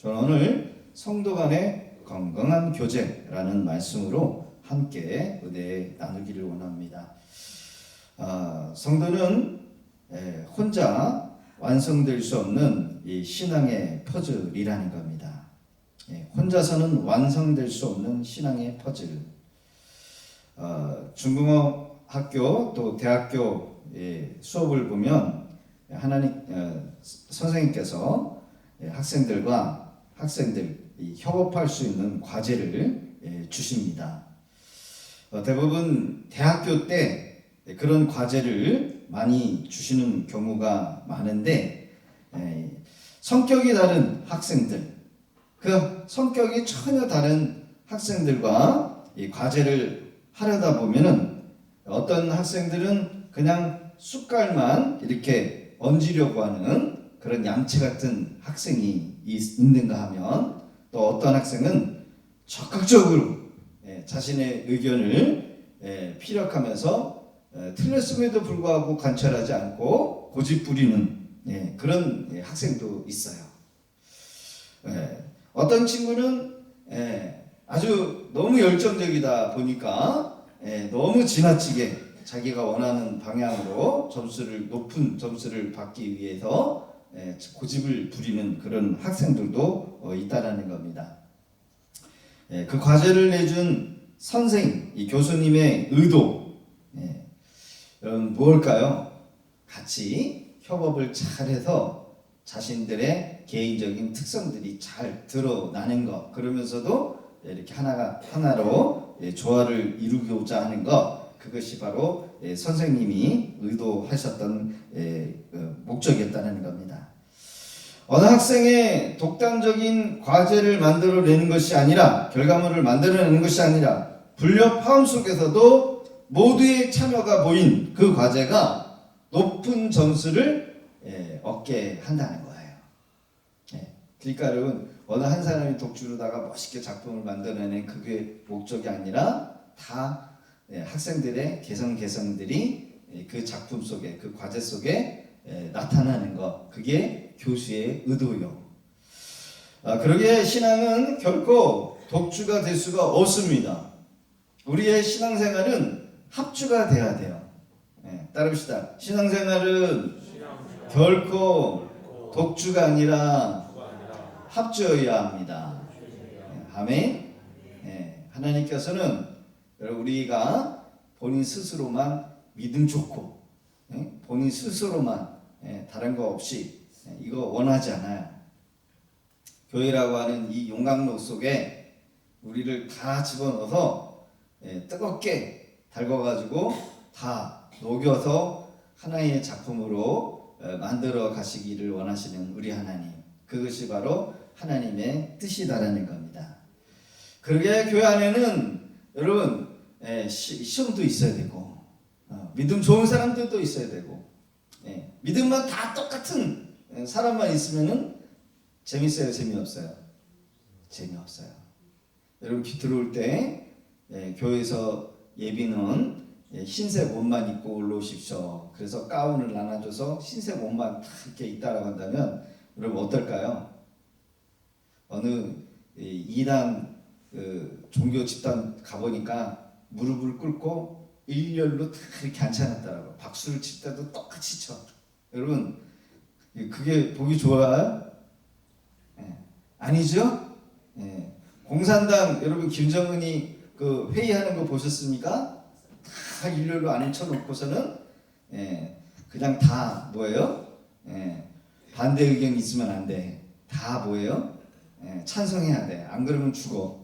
저는 오늘 성도 간의 건강한 교제라는 말씀으로 함께 은혜 나누기를 원합니다. 성도는 혼자 완성될 수 없는 이 신앙의 퍼즐이라는 겁니다. 혼자서는 완성될 수 없는 신앙의 퍼즐. 중국어 학교 또 대학교 수업을 보면 선생님께서 학생들이 협업할 수 있는 과제를 주십니다. 대부분 대학교 때 그런 과제를 많이 주시는 경우가 많은데, 성격이 다른 학생들, 그 성격이 전혀 다른 학생들과 이 과제를 하려다 보면은 어떤 학생들은 그냥 숟갈만 이렇게 얹으려고 하는 그런 얌체 같은 학생이 있는가 하면, 또 어떤 학생은 적극적으로 자신의 의견을 피력하면서 틀렸음에도 불구하고 관철하지 않고 고집 부리는 그런 학생도 있어요. 어떤 친구는 아주 너무 열정적이다 보니까 너무 지나치게 자기가 원하는 방향으로 높은 점수를 받기 위해서 고집을 부리는 그런 학생들도 있다라는 겁니다. 그 과제를 내준 선생님, 이 교수님의 의도, 여러분 무엇일까요? 같이 협업을 잘해서 자신들의 개인적인 특성들이 잘 드러나는 것, 그러면서도 이렇게 하나로 조화를 이루고자 하는 것, 그것이 바로 선생님이 의도하셨던 목적이었다는 겁니다. 어느 학생의 독단적인 과제를 만들어내는 것이 아니라, 결과물을 만들어내는 것이 아니라, 불협화음 속에서도 모두의 참여가 보인 그 과제가 높은 점수를 얻게 한다는 거예요. 그러니까 여러분, 어느 한 사람이 독주로다가 멋있게 작품을 만들어내는 그게 목적이 아니라, 다 학생들의 개성들이 그 작품 속에, 그 과제 속에 나타나는 것, 그게 교수의 의도요. 그러기에 신앙은 결코 독주가 될 수가 없습니다. 우리의 신앙생활은 합주가 돼야 돼요. 따라합시다. 신앙생활은 결코 독주가 아니라 합주여야 합니다. 아멘. 하나님께서는 우리가 본인 스스로만 믿음 좋고, 본인 스스로만 다른 거 없이 이거 원하지 않아요. 교회라고 하는 이 용광로 속에 우리를 다 집어넣어서 뜨겁게 달궈가지고 다 녹여서 하나의 작품으로 만들어 가시기를 원하시는 우리 하나님, 그것이 바로 하나님의 뜻이다라는 겁니다. 그러게 교회 안에는 여러분 시험도 있어야 되고, 믿음 좋은 사람들도 있어야 되고, 믿음만 다 똑같은 사람만 있으면은 재밌어요, 재미없어요? 재미없어요. 여러분 들어올 때 교회에서 예비는 흰색 옷만 입고 올라오십시오. 그래서 가운을 나눠줘서 흰색 옷만 다 이렇게 있다라고 한다면 여러분 어떨까요? 어느 이단 종교 집단 가보니까 무릎을 꿇고 일렬로 다 이렇게 앉혀놨더라고. 박수를 칠 때도 똑같이 쳐. 여러분 그게 보기 좋아요? 아니죠? 공산당 여러분 김정은이 그 회의하는 거 보셨습니까? 다 일렬로 앉혀놓고서는 그냥 다 뭐예요? 반대 의견이 있으면 안 돼. 다 뭐예요? 찬성해야 돼. 안 그러면 죽어.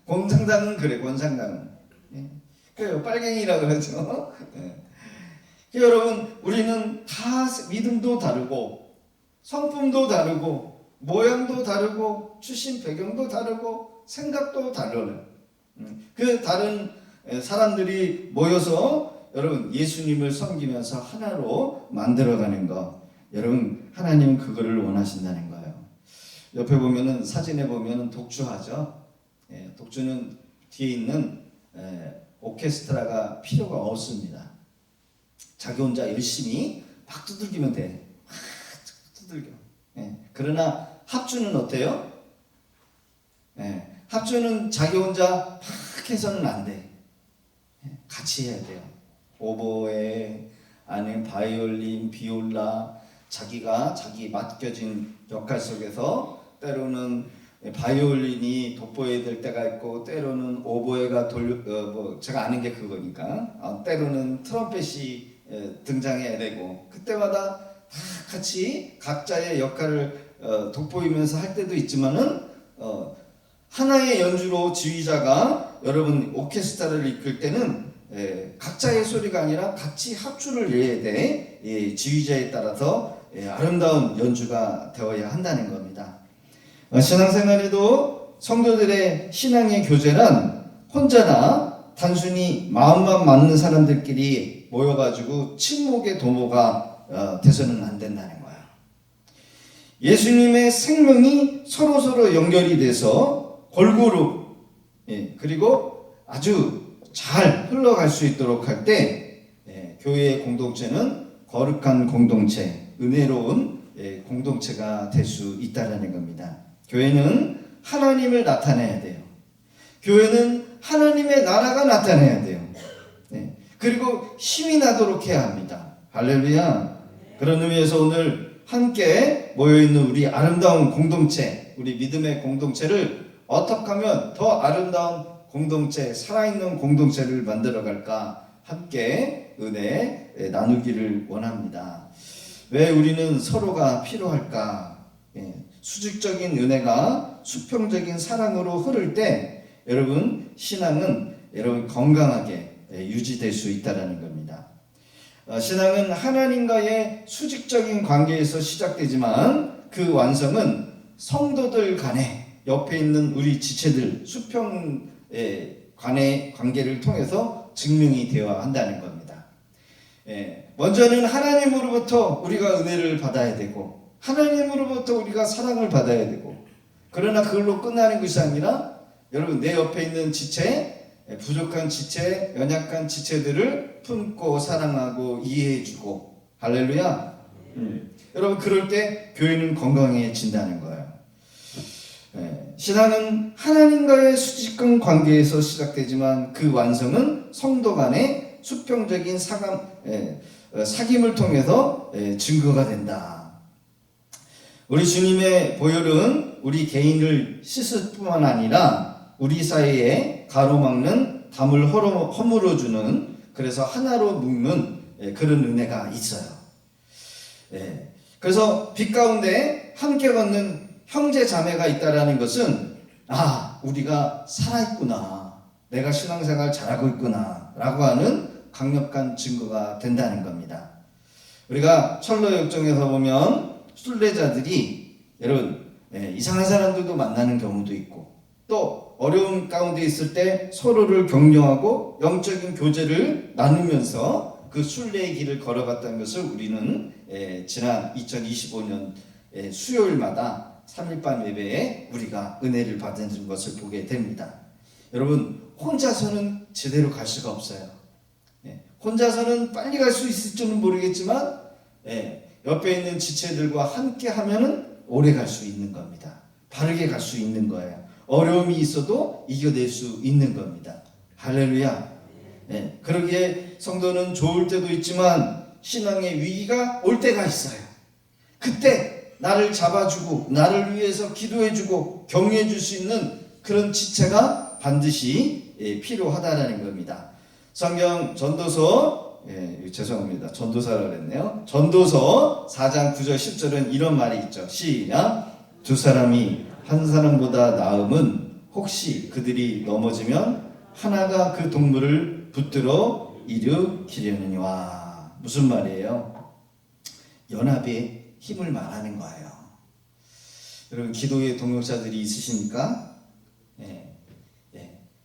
공산당은 그래. 공산당은 그래요. 빨갱이라 그러죠. 여러분 우리는 다 믿음도 다르고, 성품도 다르고, 모양도 다르고, 출신 배경도 다르고, 생각도 다르네. 그 다른 사람들이 모여서 여러분 예수님을 섬기면서 하나로 만들어가는 것, 여러분 하나님은 그거를 원하신다는 거예요. 옆에 보면은 사진에 보면은 독주하죠. 독주는 뒤에 있는 오케스트라가 필요가 없습니다. 자기 혼자 열심히 막 두들기면 돼. 막 두들겨. 그러나 합주는 어때요? 합주는 자기 혼자 막 해서는 안 돼. 같이 해야 돼요. 오보에 아니면 바이올린, 비올라, 자기가 자기 맡겨진 역할 속에서 때로는 바이올린이 돋보여야 될 때가 있고, 때로는 오보에가 제가 아는 게 그거니까 때로는 트럼펫이 등장해야 되고, 그때마다 다 같이 각자의 역할을 돋보이면서 할 때도 있지만은 하나의 연주로 지휘자가 여러분 오케스트라를 이끌 때는 각자의 소리가 아니라 같이 합주를 해야 돼. 지휘자에 따라서 아름다운 연주가 되어야 한다는 겁니다. 신앙생활에도 성도들의 신앙의 교제란 혼자나 단순히 마음만 맞는 사람들끼리 모여가지고 침묵의 도모가 돼서는 안 된다는 거예요. 예수님의 생명이 서로 연결이 돼서 골고루 그리고 아주 잘 흘러갈 수 있도록 할 때 교회의 공동체는 거룩한 공동체, 은혜로운 공동체가 될 수 있다는 겁니다. 교회는 하나님을 나타내야 돼요. 교회는 하나님의 나라가 나타내야 돼요. 그리고 힘이 나도록 해야 합니다. 할렐루야. 그런 의미에서 오늘 함께 모여있는 우리 아름다운 공동체, 우리 믿음의 공동체를 어떻게 하면 더 아름다운 공동체, 살아있는 공동체를 만들어갈까 함께 은혜 나누기를 원합니다. 왜 우리는 서로가 필요할까? 수직적인 은혜가 수평적인 사랑으로 흐를 때 여러분 신앙은 여러분 건강하게 유지될 수 있다는 겁니다. 신앙은 하나님과의 수직적인 관계에서 시작되지만 그 완성은 성도들 간에 옆에 있는 우리 지체들 수평 간의 관계를 통해서 증명이 되어야 한다는 겁니다. 먼저는 하나님으로부터 우리가 은혜를 받아야 되고 하나님으로부터 우리가 사랑을 받아야 되고, 그러나 그걸로 끝나는 것이 아니라 여러분 내 옆에 있는 지체, 부족한 지체, 연약한 지체들을 품고 사랑하고 이해해주고, 할렐루야. 여러분 그럴 때 교회는 건강해진다는 거예요. 신앙은 하나님과의 수직한 관계에서 시작되지만 그 완성은 성도 간의 수평적인 사귐을 통해서 증거가 된다. 우리 주님의 보혈은 우리 개인을 씻을 뿐만 아니라 우리 사이에 가로막는 담을 허물어주는, 그래서 하나로 묶는 그런 은혜가 있어요. 그래서 빛 가운데 함께 걷는 형제 자매가 있다라는 것은 우리가 살아있구나, 내가 신앙생활 잘하고 있구나 라고 하는 강력한 증거가 된다는 겁니다. 우리가 철로 역정에서 보면 순례자들이 여러분 이상한 사람들도 만나는 경우도 있고, 또 어려운 가운데 있을 때 서로를 격려하고 영적인 교제를 나누면서 그 순례의 길을 걸어갔다는 것을 우리는 지난 2025년 수요일마다 3일반 예배에 우리가 은혜를 받은 것을 보게 됩니다. 여러분 혼자서는 제대로 갈 수가 없어요. 혼자서는 빨리 갈 수 있을지는 모르겠지만 옆에 있는 지체들과 함께 하면은 오래 갈 수 있는 겁니다. 바르게 갈 수 있는 거예요. 어려움이 있어도 이겨낼 수 있는 겁니다. 할렐루야. 그러기에 성도는 좋을 때도 있지만 신앙의 위기가 올 때가 있어요. 그때 나를 잡아주고 나를 위해서 기도해주고 격려해줄 수 있는 그런 지체가 반드시 필요하다는 겁니다. 성경 전도서 죄송합니다. 전도사라고 했네요. 전도서 4장 9절 10절은 이런 말이 있죠. 시작. 두 사람이 한 사람보다 나음은 혹시 그들이 넘어지면 하나가 그 동물을 붙들어 일으키려느니와. 무슨 말이에요? 연합의 힘을 말하는 거예요. 여러분 기도의 동역자들이 있으십니까?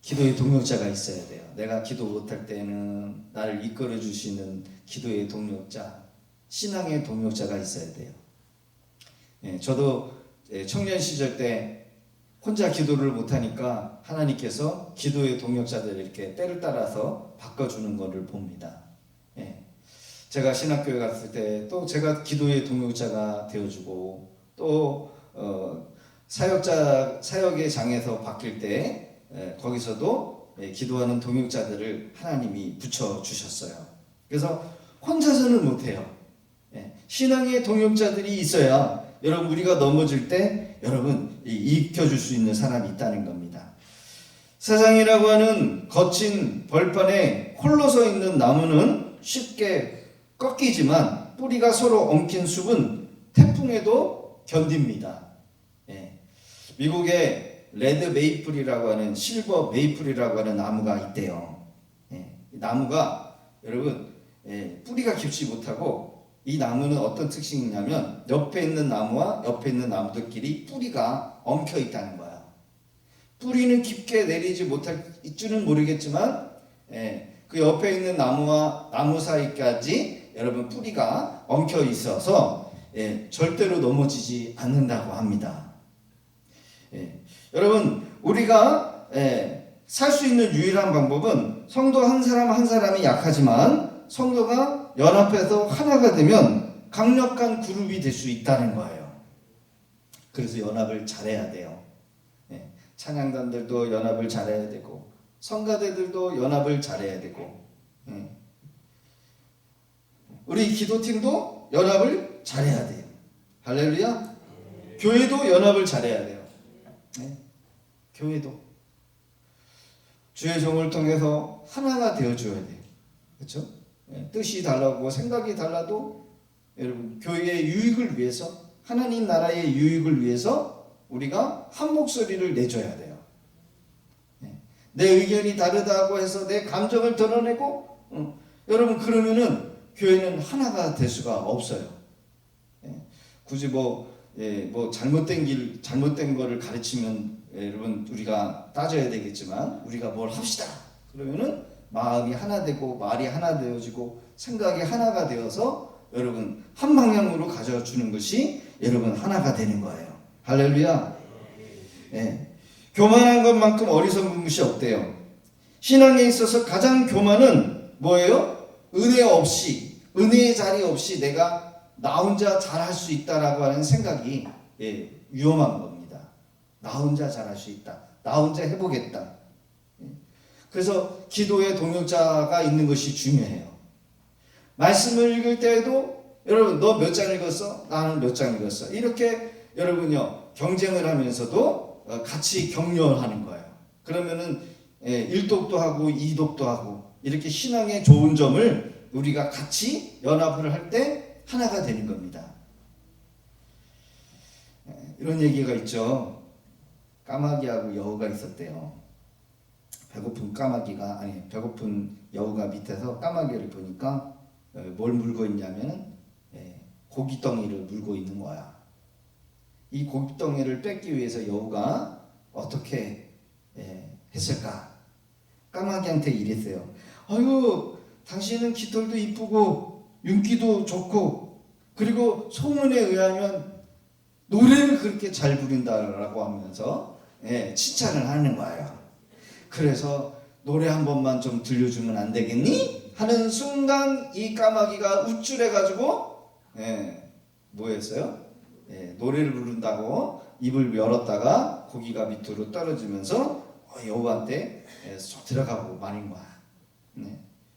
기도의 동역자가 있어야 돼요. 내가 기도 못할 때는 나를 이끌어 주시는 기도의 동역자, 신앙의 동역자가 있어야 돼요. 저도 청년 시절 때 혼자 기도를 못하니까 하나님께서 기도의 동역자들을 이렇게 때를 따라서 바꿔주는 것을 봅니다. 제가 신학교에 갔을 때 또 제가 기도의 동역자가 되어주고, 또 사역의 장에서 바뀔 때 거기서도 기도하는 동역자들을 하나님이 붙여 주셨어요. 그래서 혼자서는 못해요. 신앙의 동역자들이 있어야 여러분 우리가 넘어질 때 여러분 일으켜줄 수 있는 사람이 있다는 겁니다. 세상이라고 하는 거친 벌판에 홀로 서 있는 나무는 쉽게 꺾이지만 뿌리가 서로 엉킨 숲은 태풍에도 견딥니다. 미국에 레드 메이플이라고 하는 실버 메이플이라고 하는 나무가 있대요. 나무가 여러분 뿌리가 깊지 못하고 이 나무는 어떤 특징이 있냐면 옆에 있는 나무와 옆에 있는 나무들끼리 뿌리가 엉켜 있다는 거야. 뿌리는 깊게 내리지 못할 줄은 모르겠지만 그 옆에 있는 나무와 나무 사이까지 여러분 뿌리가 엉켜 있어서 절대로 넘어지지 않는다고 합니다. 여러분 우리가 살 수 있는 유일한 방법은 성도 한 사람 한 사람이 약하지만 성도가 연합해서 하나가 되면 강력한 그룹이 될 수 있다는 거예요. 그래서 연합을 잘해야 돼요. 찬양단들도 연합을 잘해야 되고 성가대들도 연합을 잘해야 되고 우리 기도팀도 연합을 잘해야 돼요. 할렐루야. 교회도 연합을 잘해야 돼요. 교회도 주의 종을 통해서 하나가 되어줘야 돼요. 그렇죠? 뜻이 달라고 생각이 달라도 여러분 교회의 유익을 위해서 하나님 나라의 유익을 위해서 우리가 한 목소리를 내줘야 돼요. 내 의견이 다르다고 해서 내 감정을 드러내고 여러분 그러면은 교회는 하나가 될 수가 없어요. 굳이 뭐 잘못된 거를 가르치면 여러분 우리가 따져야 되겠지만 우리가 뭘 합시다. 그러면은 마음이 하나 되고 말이 하나 되어지고 생각이 하나가 되어서 여러분 한 방향으로 가져주는 것이 여러분 하나가 되는 거예요. 할렐루야. 교만한 것만큼 어리석은 것이 없대요. 신앙에 있어서 가장 교만은 뭐예요? 은혜의 자리 없이 내가 나 혼자 잘할 수 있다라고 하는 생각이 위험한 겁니다. 나 혼자 잘할 수 있다. 나 혼자 해보겠다. 그래서 기도의 동역자가 있는 것이 중요해요. 말씀을 읽을 때에도 여러분 너 몇 장 읽었어? 나는 몇 장 읽었어. 이렇게 여러분요 경쟁을 하면서도 같이 격려하는 거예요. 그러면은 1독도 하고 2독도 하고 이렇게 신앙의 좋은 점을 우리가 같이 연합을 할 때 하나가 되는 겁니다. 이런 얘기가 있죠. 까마귀하고 여우가 있었대요. 배고픈 여우가 밑에서 까마귀를 보니까 뭘 물고 있냐면 고깃덩이를 물고 있는 거야. 이 고깃덩이를 뺏기 위해서 여우가 어떻게 했을까? 까마귀한테 이랬어요. 아유, 당신은 깃털도 이쁘고 윤기도 좋고 그리고 소문에 의하면 노래를 그렇게 잘 부른다라고 하면서 칭찬을 하는 거예요. 그래서 노래 한 번만 좀 들려주면 안 되겠니? 하는 순간 이 까마귀가 우쭐해가지고 뭐 했어요? 노래를 부른다고 입을 열었다가 고기가 밑으로 떨어지면서 여우한테 쏙 들어가고 말인 거야.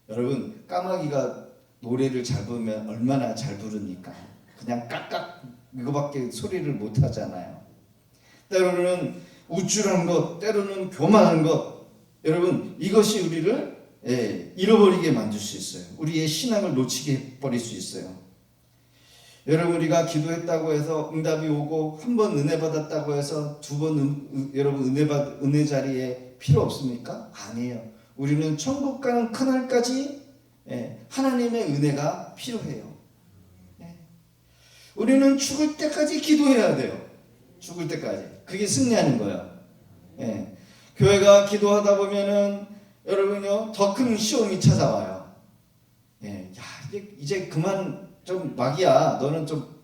여러분 까마귀가 노래를 잘 부르면 얼마나 잘 부르니까 그냥 깍깍 이거밖에 소리를 못 하잖아요. 때로는 우쭐한 것, 때로는 교만한 것, 여러분 이것이 우리를 잃어버리게 만들 수 있어요. 우리의 신앙을 놓치게 버릴 수 있어요. 여러분 우리가 기도했다고 해서 응답이 오고 한 번 은혜 받았다고 해서 두 번 여러분 은혜 자리에 필요 없습니까? 아니에요. 우리는 천국 가는 그날까지 하나님의 은혜가 필요해요. 우리는 죽을 때까지 기도해야 돼요. 죽을 때까지. 그게 승리하는 거예요. 교회가 기도하다 보면은 여러분요 더 큰 시험이 찾아와요. 야 이제 그만 좀 막이야. 너는 좀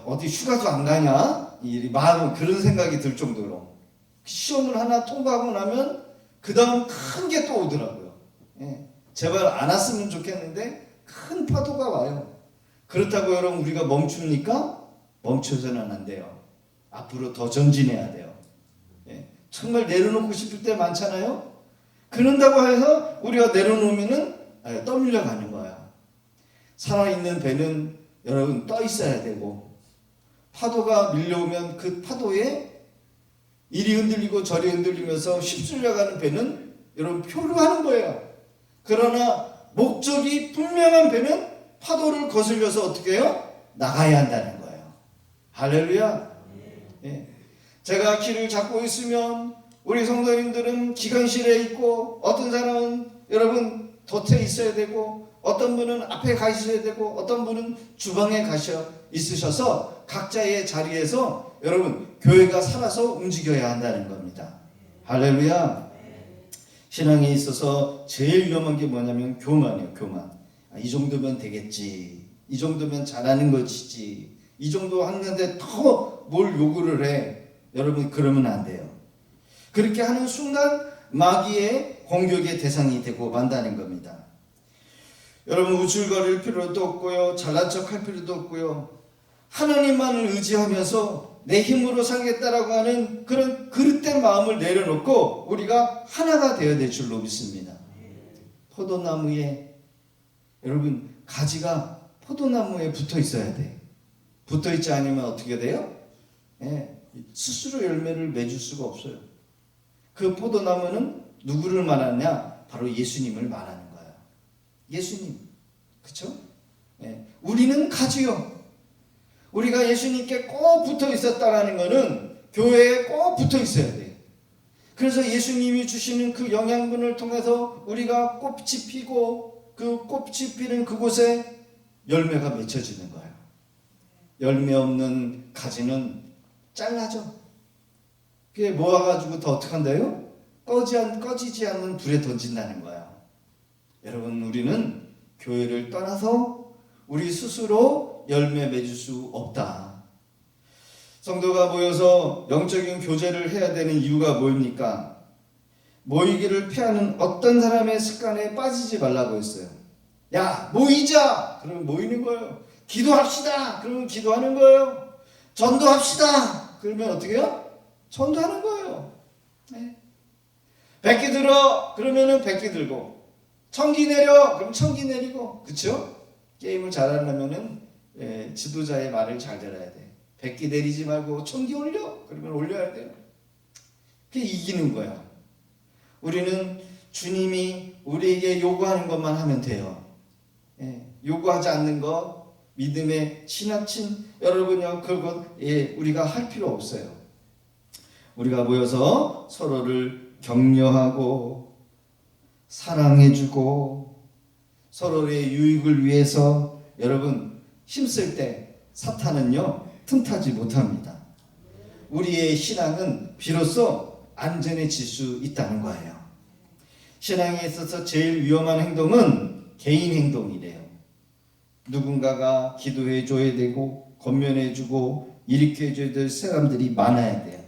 어디 휴가도 안 가냐? 이 마음 그런 생각이 들 정도로 시험을 하나 통과하고 나면 그 다음 큰 게 또 오더라고요. 제발 안 왔으면 좋겠는데 큰 파도가 와요. 그렇다고 여러분 우리가 멈춥니까? 멈춰서는 안 돼요. 앞으로 더 전진해야 돼요. 예. 정말 내려놓고 싶을 때 많잖아요. 그런다고 해서 우리가 내려놓으면은 떠밀려 가는 거야. 살아있는 배는 여러분 떠 있어야 되고, 파도가 밀려오면 그 파도에 이리 흔들리고 저리 흔들리면서 휩쓸려 가는 배는 여러분 표류하는 거예요. 그러나 목적이 분명한 배는 파도를 거슬려서 어떻게 해요? 나가야 한다는 거예요. 할렐루야. 예. 제가 길을 잡고 있으면 우리 성도님들은 기관실에 있고, 어떤 사람은 여러분 덫에 있어야 되고, 어떤 분은 앞에 가셔야 되고, 어떤 분은 주방에 가셔 있으셔서 각자의 자리에서 여러분 교회가 살아서 움직여야 한다는 겁니다. 할렐루야. 신앙에 있어서 제일 위험한 게 뭐냐면 교만이에요. 교만. 이 정도면 되겠지, 이 정도면 잘하는 것이지, 이 정도 하는데 더 뭘 요구를 해. 여러분 그러면 안 돼요. 그렇게 하는 순간 마귀의 공격의 대상이 되고 만다는 겁니다. 여러분 우쭐거릴 필요도 없고요, 잘난 척할 필요도 없고요, 하나님만을 의지하면서 내 힘으로 살겠다라고 하는 그런 그릇된 마음을 내려놓고 우리가 하나가 되어야 될 줄로 믿습니다. 포도나무에 여러분 가지가 포도나무에 붙어 있어야 돼. 붙어 있지 않으면 어떻게 돼요? 스스로 열매를 맺을 수가 없어요. 그 포도나무는 누구를 말하느냐? 바로 예수님을 말하는 거예요. 예수님. 그렇죠? 우리는 가지요. 우리가 예수님께 꼭 붙어 있었다라는 것은 교회에 꼭 붙어 있어야 돼요. 그래서 예수님이 주시는 그 영양분을 통해서 우리가 꽃이 피고, 그 꽃이 피는 그곳에 열매가 맺혀지는 거예요. 열매 없는 가지는 잘라져. 그게 모아가지고 더 어떻게 한다요? 꺼지지 않는 불에 던진다는 거예요. 여러분 우리는 교회를 떠나서 우리 스스로 열매 맺을 수 없다. 성도가 모여서 영적인 교제를 해야 되는 이유가 뭡니까? 모이기를 피하는 어떤 사람의 습관에 빠지지 말라고 했어요. 야, 모이자! 그러면 모이는 거예요. 기도합시다! 그러면 기도하는 거예요. 전도합시다! 그러면 어떻게 해요? 전도하는 거예요. 백기 들어! 그러면은 백기 들고, 청기 내려! 그럼 청기 내리고. 그쵸? 게임을 잘하려면은 지도자의 말을 잘 들어야 돼. 백기 내리지 말고 청기 올려! 그러면 올려야 돼요. 그게 이기는 거야. 우리는 주님이 우리에게 요구하는 것만 하면 돼요. 요구하지 않는 것, 믿음의 지나친 여러분요, 그것 우리가 할 필요 없어요. 우리가 모여서 서로를 격려하고 사랑해주고 서로의 유익을 위해서 여러분 힘쓸 때 사탄은요 틈타지 못합니다. 우리의 신앙은 비로소 안전해질 수 있다는 거예요. 신앙에 있어서 제일 위험한 행동은 개인 행동이래요. 누군가가 기도해 줘야 되고 권면해 주고 일으켜 줘야 될 사람들이 많아야 돼요.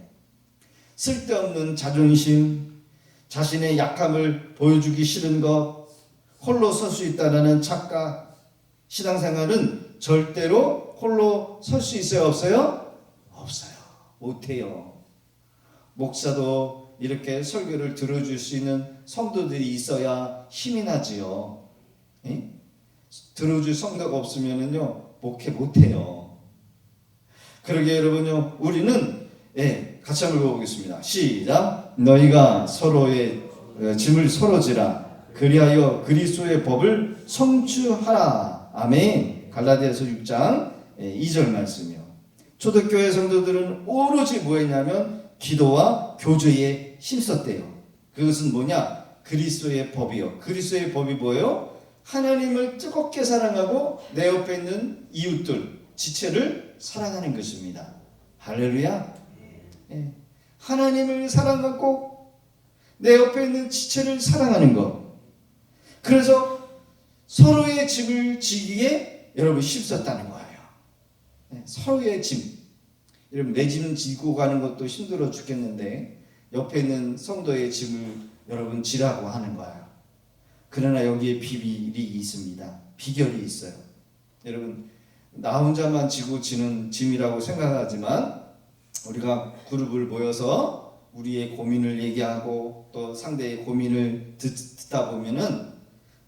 쓸데없는 자존심, 자신의 약함을 보여주기 싫은 것, 홀로 설 수 있다는 착각, 신앙생활은 절대로 홀로 설 수 있어요? 없어요? 없어요. 못해요. 목사도 이렇게 설교를 들어줄 수 있는 성도들이 있어야 힘이 나지요. 들어줄 성도가 없으면은요 목회 못해요. 그러게 여러분요, 우리는 같이 한번 읽어보겠습니다. 시작. 너희가 서로의 짐을 서로 지라. 그리하여 그리스도의 법을 성취하라. 아멘. 갈라디아서 6장 2절 말씀이요. 초대교회 성도들은 오로지 뭐했냐면 기도와 교제에 힘썼대요. 그것은 뭐냐? 그리스도의 법이요. 그리스도의 법이 뭐예요? 하나님을 뜨겁게 사랑하고 내 옆에 있는 이웃들, 지체를 사랑하는 것입니다. 할렐루야. 하나님을 사랑하고 내 옆에 있는 지체를 사랑하는 것. 그래서 서로의 짐을 지기에 여러분 힘썼다는 거예요. 서로의 짐. 여러분 내 짐 지고 가는 것도 힘들어 죽겠는데 옆에 있는 성도의 짐을 여러분 지라고 하는 거예요. 그러나 여기에 비밀이 있습니다. 비결이 있어요. 여러분 나 혼자만 지고 지는 짐이라고 생각하지만 우리가 그룹을 모여서 우리의 고민을 얘기하고 또 상대의 고민을 듣다 보면은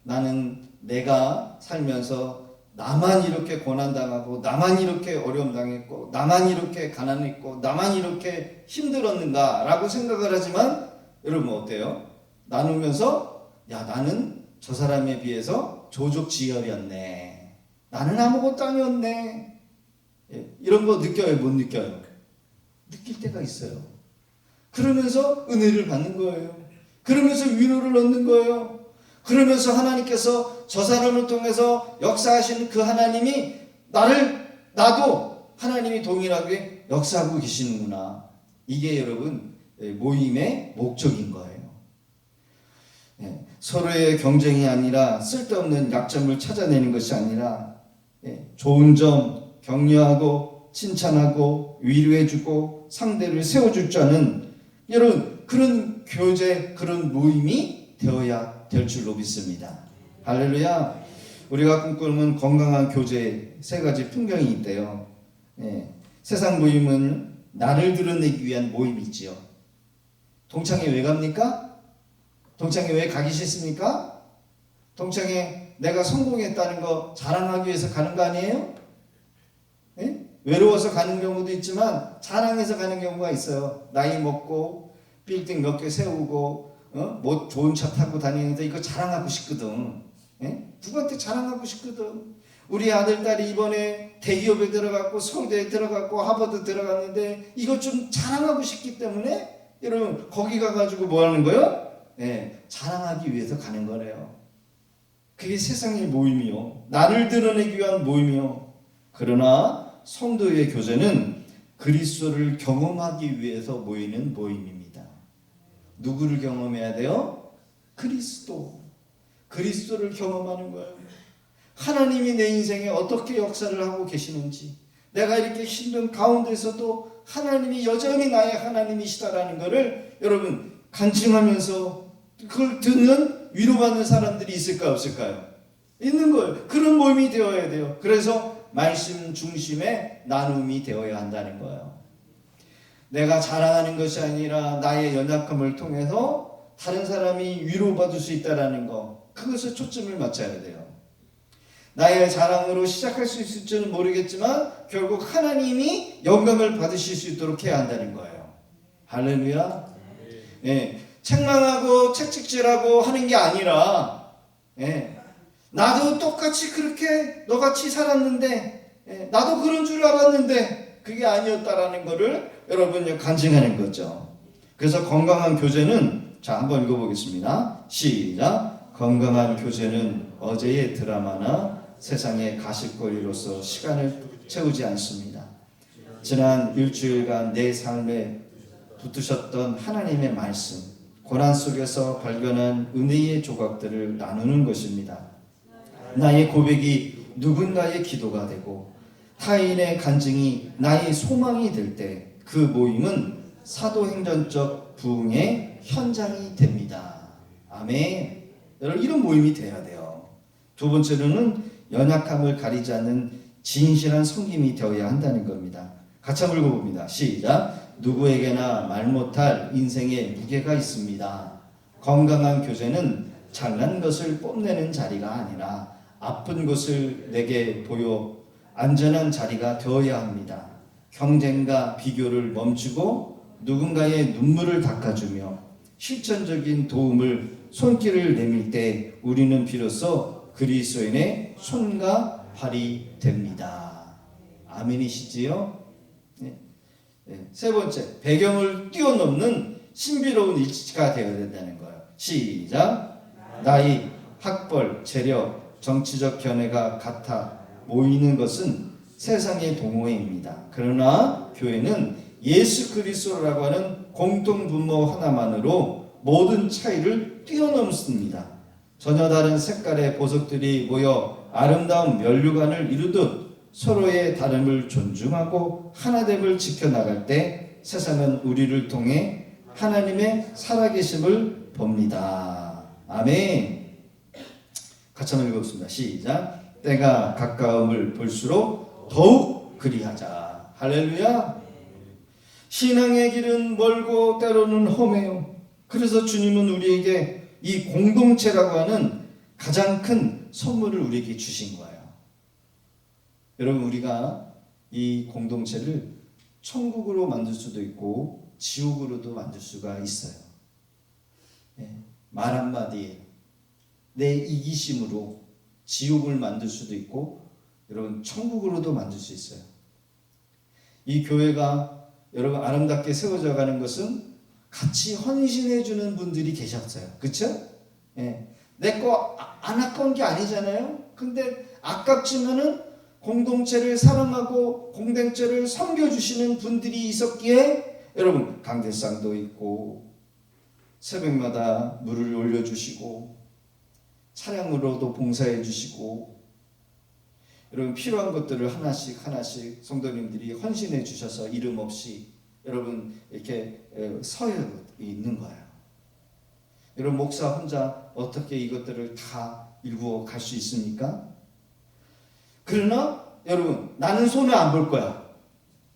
나는 내가 살면서 나만 이렇게 고난당하고 나만 이렇게 어려움 당했고 나만 이렇게 가난했고 나만 이렇게 힘들었는가 라고 생각을 하지만 여러분 어때요? 나누면서 야 나는 저 사람에 비해서 조족지혈이었네. 나는 아무것도 아니었네. 이런 거 느껴요? 못 느껴요? 느낄 때가 있어요. 그러면서 은혜를 받는 거예요. 그러면서 위로를 얻는 거예요. 그러면서 하나님께서 저 사람을 통해서 역사하시는 그 하나님이 나도 하나님이 동일하게 역사하고 계시는구나. 이게 여러분 모임의 목적인 거예요. 서로의 경쟁이 아니라 쓸데없는 약점을 찾아내는 것이 아니라 좋은 점 격려하고 칭찬하고 위로해주고 상대를 세워줄 줄 아는 여러분 그런 교제 그런 모임이 되어야 될 줄로 믿습니다. 할렐루야. 우리가 꿈꾸는 건강한 교제 세 가지 풍경이 있대요. 세상 모임은 나를 드러내기 위한 모임이지요. 동창회 왜 갑니까? 동창회 왜 가기 싫습니까? 동창회 내가 성공했다는 거 자랑하기 위해서 가는 거 아니에요? 외로워서 가는 경우도 있지만 자랑해서 가는 경우가 있어요. 나이 먹고 빌딩 몇 개 세우고 뭐 좋은 차 타고 다니는데 이거 자랑하고 싶거든. 누구한테 자랑하고 싶거든. 우리 아들 딸이 이번에 대기업에 들어갔고 서울대에 들어갔고 하버드 들어갔는데 이거 좀 자랑하고 싶기 때문에 여러분 거기 가가지고 뭐 하는 거예요? 자랑하기 위해서 가는 거래요. 그게 세상의 모임이요. 나를 드러내기 위한 모임이요. 그러나 성도의 교제는 그리스도를 경험하기 위해서 모이는 모임입니다. 누구를 경험해야 돼요? 그리스도를 경험하는 거예요. 하나님이 내 인생에 어떻게 역사를 하고 계시는지 내가 이렇게 힘든 가운데서도 하나님이 여전히 나의 하나님이시다라는 것을 여러분 간증하면서 그걸 듣는 위로받는 사람들이 있을까요? 없을까요? 있는 거예요. 그런 모임이 되어야 돼요. 그래서 말씀 중심의 나눔이 되어야 한다는 거예요. 내가 자랑하는 것이 아니라 나의 연약함을 통해서 다른 사람이 위로받을 수 있다는 거 그것에 초점을 맞춰야 돼요. 나의 자랑으로 시작할 수 있을지는 모르겠지만 결국 하나님이 영광을 받으실 수 있도록 해야 한다는 거예요. 할렐루야. 책망하고 채찍질하고 하는 게 아니라 나도 똑같이 그렇게 너같이 살았는데 나도 그런 줄 알았는데 그게 아니었다라는 거를 여러분 간증하는 거죠. 그래서 건강한 교제는 자 한번 읽어보겠습니다. 시작. 건강한 교제는 어제의 드라마나 세상의 가십거리로서 시간을 채우지 않습니다. 지난 일주일간 내 삶에 붙으셨던 하나님의 말씀 고난 속에서 발견한 은혜의 조각들을 나누는 것입니다. 나의 고백이 누군가의 기도가 되고 타인의 간증이 나의 소망이 될 때 그 모임은 사도행전적 부흥의 현장이 됩니다. 아멘. 여러분 이런 모임이 돼야 돼요. 두 번째로는 연약함을 가리지 않는 진실한 섬김이 되어야 한다는 겁니다. 같이 한번 읽어봅니다. 시작. 누구에게나 말 못할 인생의 무게가 있습니다. 건강한 교제는 잘난 것을 뽐내는 자리가 아니라 아픈 것을 내게 보여 안전한 자리가 되어야 합니다. 경쟁과 비교를 멈추고 누군가의 눈물을 닦아주며 실천적인 도움을 손길을 내밀 때 우리는 비로소 그리스도인의 손과 발이 됩니다. 아멘이시지요? 세 번째, 배경을 뛰어넘는 신비로운 일치가 되어야 된다는 거예요. 시작. 나이, 학벌, 재력, 정치적 견해가 같아 모이는 것은 세상의 동호회입니다. 그러나 교회는 예수 그리스도라고 하는 공통 분모 하나만으로 모든 차이를 뛰어넘습니다. 전혀 다른 색깔의 보석들이 모여 아름다운 면류관을 이루듯 서로의 다름을 존중하고 하나됨을 지켜나갈 때 세상은 우리를 통해 하나님의 살아계심을 봅니다. 아멘. 같이 한번 읽어보겠습니다. 시작. 때가 가까움을 볼수록 더욱 그리하자. 할렐루야. 신앙의 길은 멀고 때로는 험해요. 그래서 주님은 우리에게 이 공동체라고 하는 가장 큰 선물을 우리에게 주신 거예요. 여러분, 우리가 이 공동체를 천국으로 만들 수도 있고 지옥으로도 만들 수가 있어요. 말 한마디에 내 이기심으로 지옥을 만들 수도 있고 여러분 천국으로도 만들 수 있어요. 이 교회가 여러분 아름답게 세워져 가는 것은 같이 헌신해 주는 분들이 계셨어요. 그렇죠? 내 거 안 아까운 게 아니잖아요. 근데 아깝지만은 공동체를 사랑하고 공동체를 섬겨주시는 분들이 있었기에 여러분 강대상도 있고 새벽마다 물을 올려주시고 차량으로도 봉사해 주시고 여러분 필요한 것들을 하나씩 성도님들이 헌신해 주셔서 이름 없이 여러분 이렇게 서 있는 거예요. 여러분 목사 혼자 어떻게 이것들을 다 일구어 갈 수 있습니까? 그러나 여러분 나는 손을 안 볼 거야.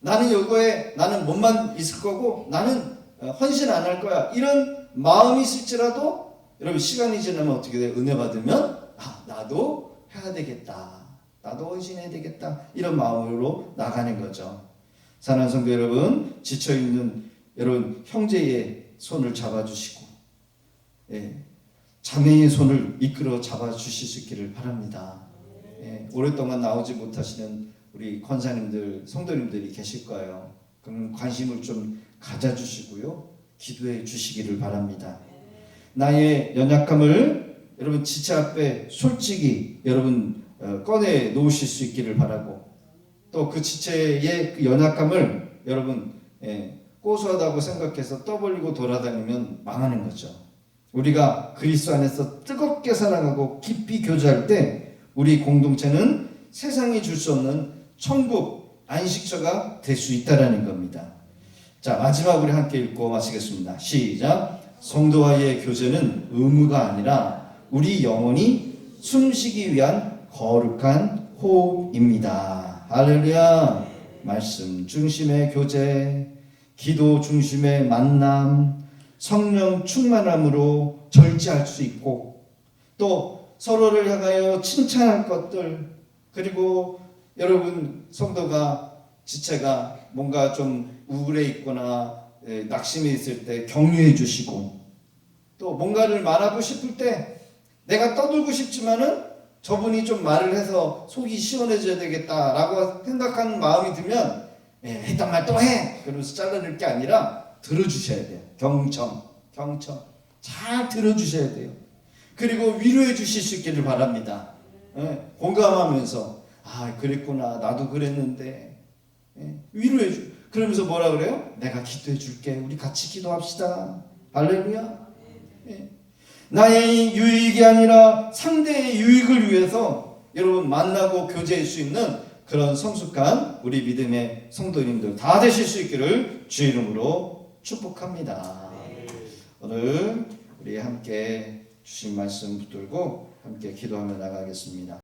나는 이거에 나는 몸만 있을 거고 나는 헌신 안 할 거야. 이런 마음이 있을지라도 여러분 시간이 지나면 어떻게 돼? 은혜 받으면 나도 해야 되겠다. 나도 헌신해야 되겠다. 이런 마음으로 나가는 거죠. 사랑하는 성도 여러분, 지쳐있는 여러분 형제의 손을 잡아주시고 자매의 손을 이끌어 잡아주실 수 있기를 바랍니다. 오랫동안 나오지 못하시는 우리 권사님들, 성도님들이 계실 거예요. 그럼 관심을 좀 가져주시고요. 기도해 주시기를 바랍니다. 나의 연약함을 여러분 지체 앞에 솔직히 여러분 꺼내 놓으실 수 있기를 바라고 또 그 지체의 그 연약함을 여러분 고소하다고 생각해서 떠벌리고 돌아다니면 망하는 거죠. 우리가 그리스도 안에서 뜨겁게 사랑하고 깊이 교제할 때 우리 공동체는 세상이 줄 수 없는 천국 안식처가 될 수 있다라는 겁니다. 자, 마지막 우리 함께 읽고 마치겠습니다. 시작. 성도와의 교제는 의무가 아니라 우리 영혼이 숨쉬기 위한 거룩한 호흡입니다. 할렐루야. 말씀 중심의 교제, 기도 중심의 만남, 성령 충만함으로 절제할 수 있고 또 서로를 향하여 칭찬할 것들, 그리고 여러분 성도가 지체가 뭔가 좀 우울해 있거나 낙심해 있을 때 격려해 주시고 또 뭔가를 말하고 싶을 때 내가 떠들고 싶지만은 저분이 좀 말을 해서 속이 시원해져야 되겠다라고 생각하는 마음이 들면 했단 말 또 해! 그러면서 잘라낼 게 아니라 들어주셔야 돼요. 경청 잘 들어주셔야 돼요. 그리고 위로해 주실 수 있기를 바랍니다. 공감하면서 그랬구나, 나도 그랬는데 위로해 주. 그러면서 뭐라 그래요? 내가 기도해 줄게. 우리 같이 기도합시다. 할렐루야. 나의 유익이 아니라 상대의 유익을 위해서 여러분 만나고 교제할 수 있는 그런 성숙한 우리 믿음의 성도님들 다 되실 수 있기를 주의 이름으로 축복합니다. 오늘 우리 함께 주신 말씀 붙들고 함께 기도하며 나가겠습니다.